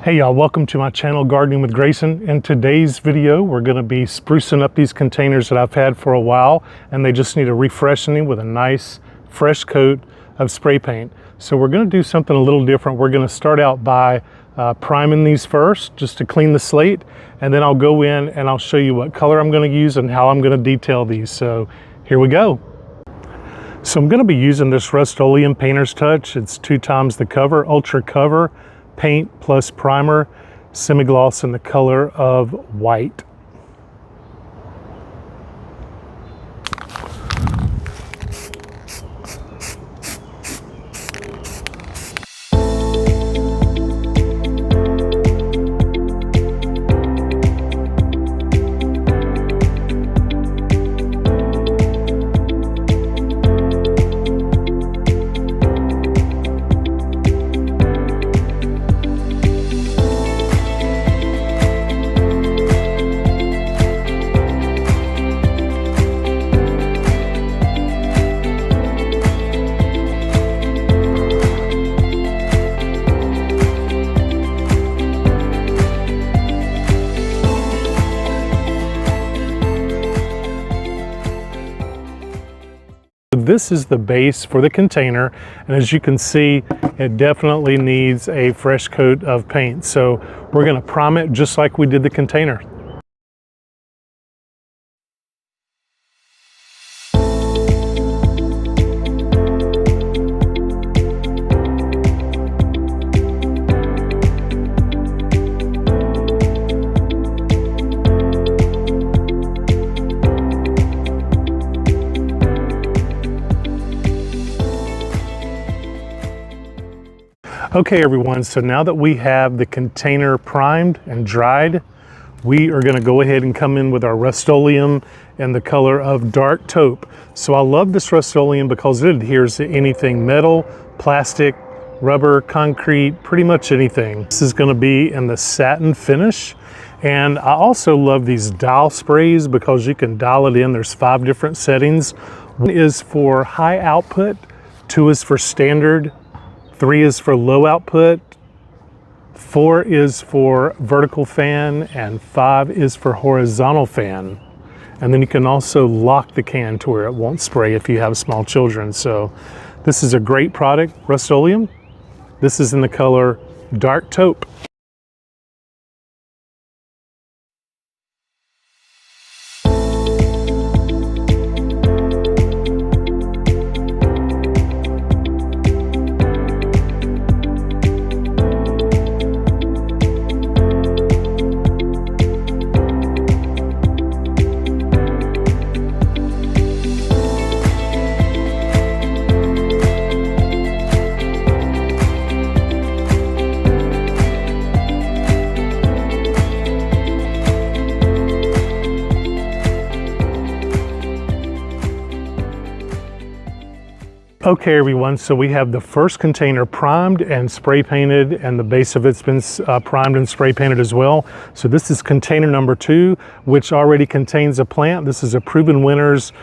Hey y'all, welcome to my channel Gardening with Grayson. In today's video, we're going to be sprucing up these containers that I've had for a while, and they just need a refreshing with a nice fresh coat of spray paint. So we're going to do something a little different. We're going to start out by priming these first, just to clean the slate, and then I'll go in and I'll show you what color I'm going to use and how I'm going to detail these. So here we go. So I'm going to be using this Rust-Oleum Painter's Touch. It's 2 times the cover, ultra cover, paint plus primer, semi-gloss in the color of white. This is the base for the container, and as you can see, it definitely needs a fresh coat of paint. So we're going to prime it just like we did the container. Okay everyone, so now that we have the container primed and dried, we are going to go ahead and come in with our Rust-Oleum in the color of dark taupe. So I love this Rust-Oleum because it adheres to anything metal, plastic, rubber, concrete, pretty much anything. This is going to be in the satin finish. And I also love these dial sprays because you can dial it in. There's 5 different settings. 1 is for high output, 2 is for standard, 3 is for low output, 4 is for vertical fan, and 5 is for horizontal fan. And then you can also lock the can to where it won't spray if you have small children. So this is a great product, Rust-Oleum. This is in the color dark taupe. Okay everyone, so we have the first container primed and spray painted, and the base of it's been primed and spray painted as well. So this is container number 2, which already contains a plant. This is a Proven Winners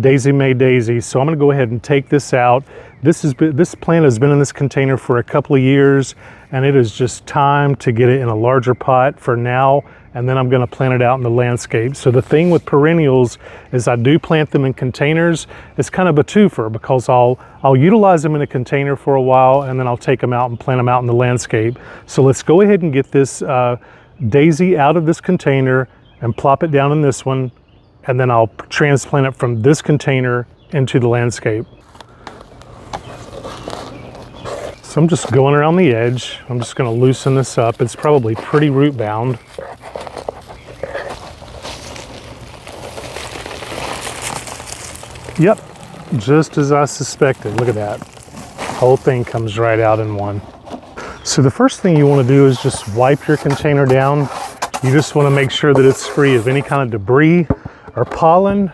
Daisy May Daisy. So I'm going to go ahead and take this out. This plant has been in this container for a couple of years, and it is just time to get it in a larger pot for now, and then I'm going to plant it out in the landscape. So the thing with perennials is I do plant them in containers. It's kind of a twofer because I'll utilize them in a container for a while, and then I'll take them out and plant them out in the landscape. So let's go ahead and get this daisy out of this container and plop it down in this one, and then I'll transplant it from this container into the landscape. So I'm just going around the edge. I'm just going to loosen this up. It's probably pretty root bound. Yep, just as I suspected. Look at that. The whole thing comes right out in one. So the first thing you want to do is just wipe your container down. You just want to make sure that it's free of any kind of debris or pollen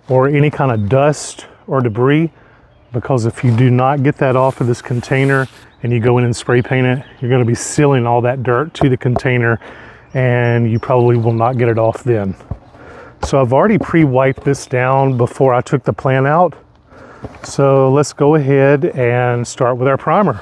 or any kind of dust or debris, because if you do not get that off of this container and you go in and spray paint it, you're going to be sealing all that dirt to the container, and you probably will not get it off then. So I've already pre-wiped this down before I took the plant out. So let's go ahead and start with our primer.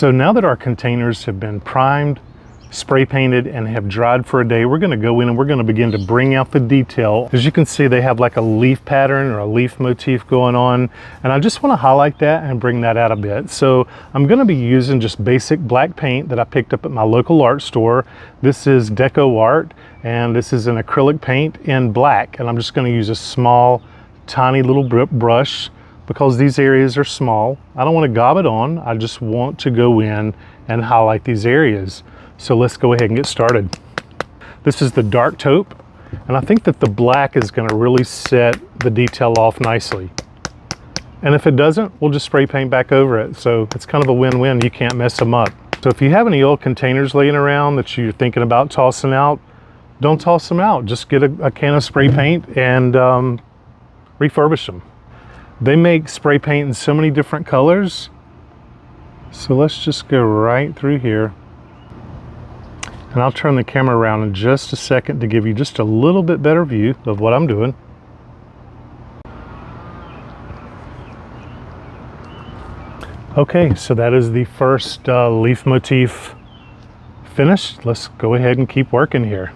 So now that our containers have been primed, spray painted, and have dried for a day, we're going to go in and we're going to begin to bring out the detail. As you can see, they have like a leaf pattern or a leaf motif going on, and I just want to highlight that and bring that out a bit. So I'm going to be using just basic black paint that I picked up at my local art store. This is Deco Art, and this is an acrylic paint in black, and I'm just going to use a small tiny little brush because these areas are small. I don't want to gob it on, I just want to go in and highlight these areas. So let's go ahead and get started. This is the dark taupe, and I think that the black is going to really set the detail off nicely. And if it doesn't, we'll just spray paint back over it. So it's kind of a win-win, you can't mess them up. So if you have any old containers laying around that you're thinking about tossing out, don't toss them out. Just get a can of spray paint and refurbish them. They make spray paint in so many different colors. So let's just go right through here. And I'll turn the camera around in just a second to give you just a little bit better view of what I'm doing. Okay, so that is the first leaf motif finished. Let's go ahead and keep working here.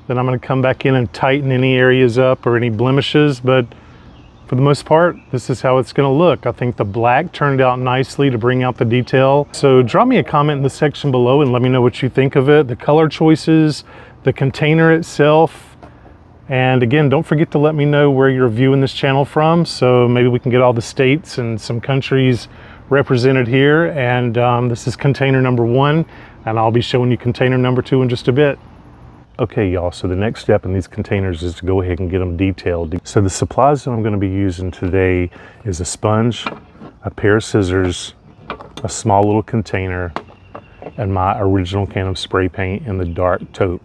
Then I'm going to come back in and tighten any areas up or any blemishes, but for the most part, this is how it's going to look. I think the black turned out nicely to bring out the detail. So drop me a comment in the section below and let me know what you think of it, the color choices, the container itself. And again, don't forget to let me know where you're viewing this channel from, so maybe we can get all the states and some countries represented here. And this is container number 1, and I'll be showing you container number 2 in just a bit. Okay, y'all, so the next step in these containers is to go ahead and get them detailed. So the supplies that I'm going to be using today is a sponge, a pair of scissors, a small little container, and my original can of spray paint in the dark taupe.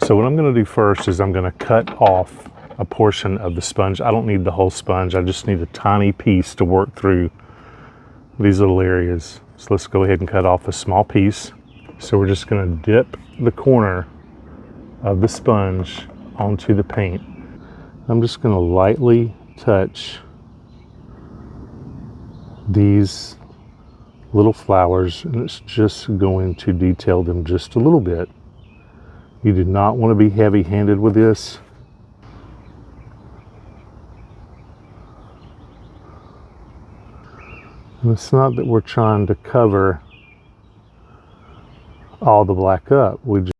So what I'm going to do first is I'm going to cut off a portion of the sponge. I don't need the whole sponge, I just need a tiny piece to work through these little areas. So let's go ahead and cut off a small piece. So we're just going to dip the corner of the sponge onto the paint. I'm just going to lightly touch these little flowers, and it's just going to detail them just a little bit. You do not want to be heavy-handed with this. And it's not that we're trying to cover all the black up. We just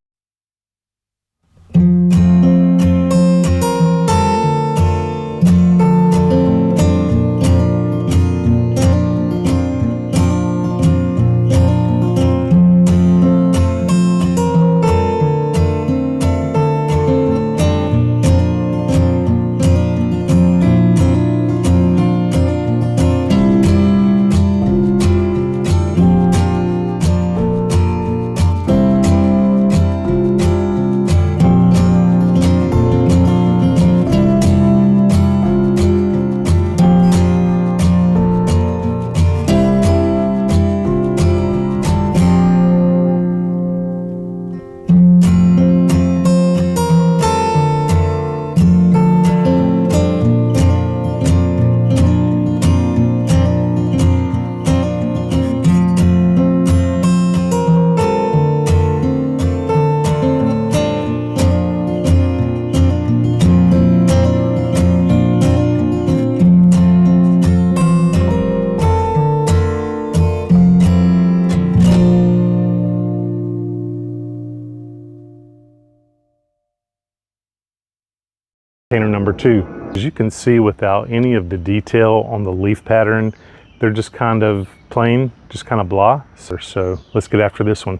container number 2. As you can see, without any of the detail on the leaf pattern, they're just kind of plain, just kind of blah. So let's get after this one.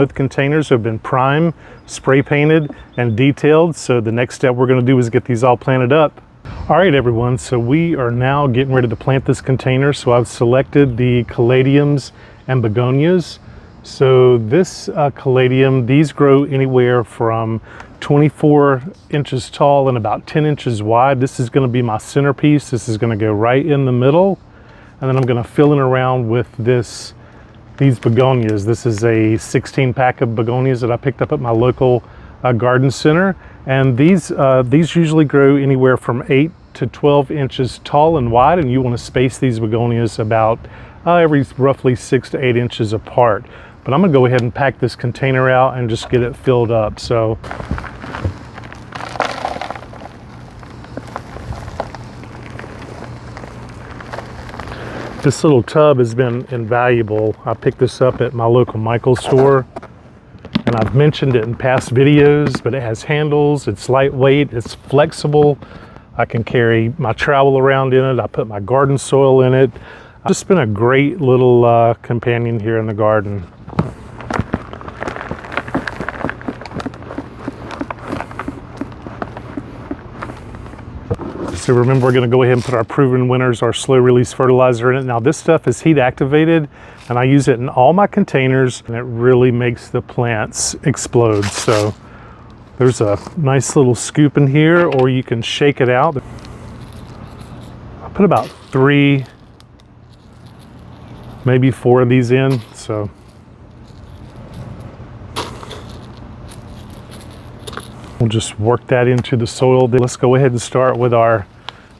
Both containers have been primed, spray painted, and detailed. So the next step we're going to do is get these all planted up. All right, everyone, so we are now getting ready to plant this container. So I've selected the Caladiums and Begonias. So this Caladium, these grow anywhere from 24 inches tall and about 10 inches wide. This is going to be my centerpiece. This is going to go right in the middle. And then I'm going to fill it around with these begonias. This is a 16 pack of begonias that I picked up at my local garden center. And these usually grow anywhere from 8 to 12 inches tall and wide. And you want to space these begonias about every roughly 6 to 8 inches apart. But I'm gonna go ahead and pack this container out and just get it filled up. So this little tub has been invaluable. I picked this up at my local Michael's store, and I've mentioned it in past videos, but it has handles, it's lightweight, it's flexible. I can carry my trowel around in it. I put my garden soil in it. It's just been a great little companion here in the garden. So remember, we're going to go ahead and put our proven winners, our slow release fertilizer in it. Now this stuff is heat activated, and I use it in all my containers, and it really makes the plants explode. So there's a nice little scoop in here, or you can shake it out. I put about 3, maybe 4 of these in. So we'll just work that into the soil. Let's go ahead and start with our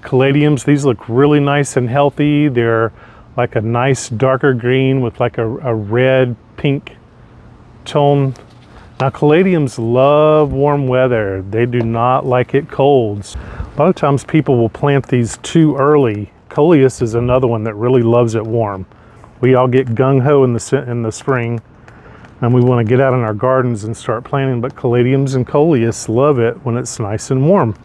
Caladiums. These look really nice and healthy. They're like a nice darker green with like a red pink tone. Now Caladiums love warm weather. They do not like it cold. A lot of times people will plant these too early. Coleus is another one that really loves it warm. We all get gung-ho in the spring, and we want to get out in our gardens and start planting, but Caladiums and Coleus love it when it's nice and warm.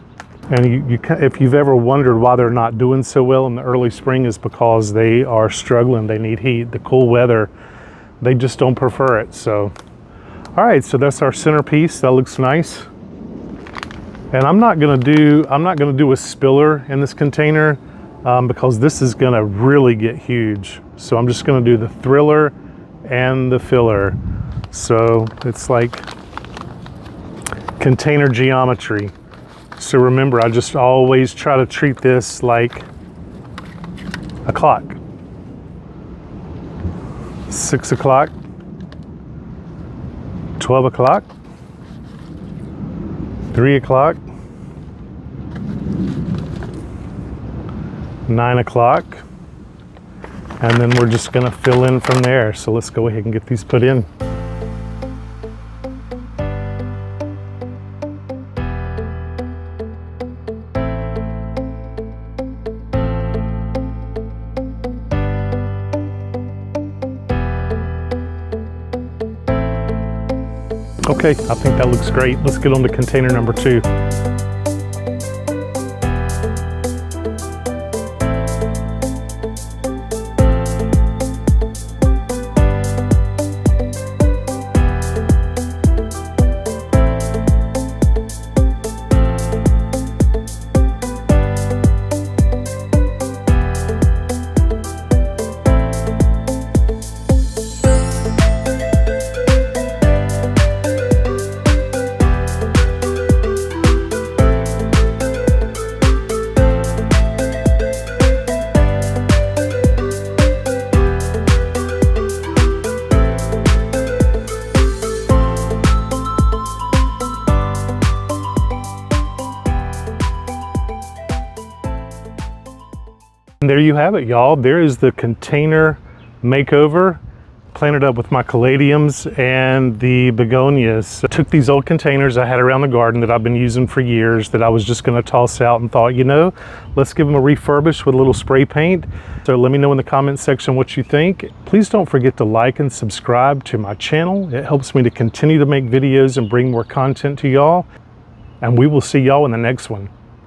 And if you've ever wondered why they're not doing so well in the early spring, is because they are struggling. They need heat. The cool weather, they just don't prefer it. So, all right, so that's our centerpiece. That looks nice. And I'm not gonna do a spiller in this container because this is gonna really get huge. So I'm just gonna do the thriller and the filler. So it's like container geometry. So remember, I just always try to treat this like a clock. 6 o'clock, 12 o'clock, 3 o'clock, 9 o'clock, and then we're just gonna fill in from there. So let's go ahead and get these put in. Okay, I think that looks great. Let's get on to container number 2. And there you have it, y'all. There is the container makeover, planted up with my Caladiums and the Begonias. I took these old containers I had around the garden that I've been using for years that I was just gonna toss out, and thought, you know, let's give them a refurbish with a little spray paint. So let me know in the comment section what you think. Please don't forget to like and subscribe to my channel. It helps me to continue to make videos and bring more content to y'all. And we will see y'all in the next one.